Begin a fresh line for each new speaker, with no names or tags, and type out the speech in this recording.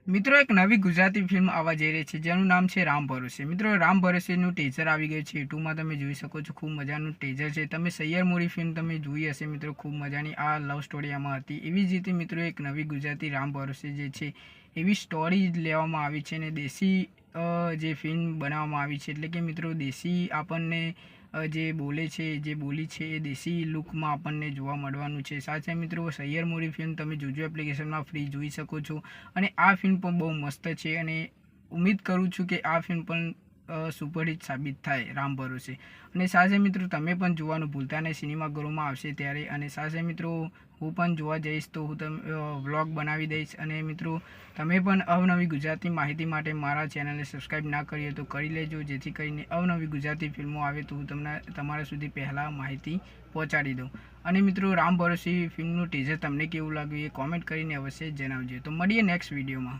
મિત્રો એક નવી ગુજરાતી ફિલ્મ આવવા જઈ રહી છે જેનું નામ છે રામ ભરોસે। મિત્રો રામ ભરોસેનું ટીઝર આવી ગયું છે યુટ્યુબમાં, તમે જોઈ શકો છો। ખૂબ મજાનું ટીઝર છે। તમે સૈયર મૂવી ફિલ્મ તમે જોઈ હશે મિત્રો, ખૂબ મજાની આ લવ સ્ટોરી આમાં હતી। એવી જ રીતે મિત્રો એક નવી ગુજરાતી રામ ભરોસે જે છે એવી સ્ટોરી લેવામાં આવી છે અને દેશી જે ફિલ્મ બનાવવામાં આવી છે, એટલે કે મિત્રો દેશી આપણને જે બોલે છે, જે બોલી છે એ દેશી લુકમાં આપણને જોવા મળવાનું છે। સાથે મિત્રો સૈયર મૂવી ફિલ્મ તમે જોજો એપ્લિકેશનમાં ફ્રી જોઈ શકો છો અને આ ફિલ્મ પણ બહુ મસ્ત છે અને ઉમ્મીદ કરું છું કે આ ફિલ્મ પણ સુપરહિટ સાબિત થાય રામ ભરોસે। અને સાથે મિત્રો તમે પણ જોવાનું ભૂલતા નહીં, સિનેમાઘરોમાં આવશે ત્યારે। અને સાથે મિત્રો હું પણ જોવા જઈશ તો હું વ્લોગ બનાવી દઈશ। અને મિત્રો તમે પણ અવનવી ગુજરાતી માહિતી માટે મારા ચેનલને સબસ્ક્રાઈબ ના કરીએ તો કરી લેજો, જેથી કરીને અવનવી ગુજરાતી ફિલ્મો આવે તો હું તમને તમારા સુધી પહેલાં માહિતી પહોંચાડી દઉં। અને મિત્રો રામ ભરોસે ફિલ્મનું ટીઝર તમને કેવું લાગ્યું એ કોમેન્ટ કરીને અવશ્ય જણાવજો। તો મળીએ નેક્સ્ટ વિડીયોમાં।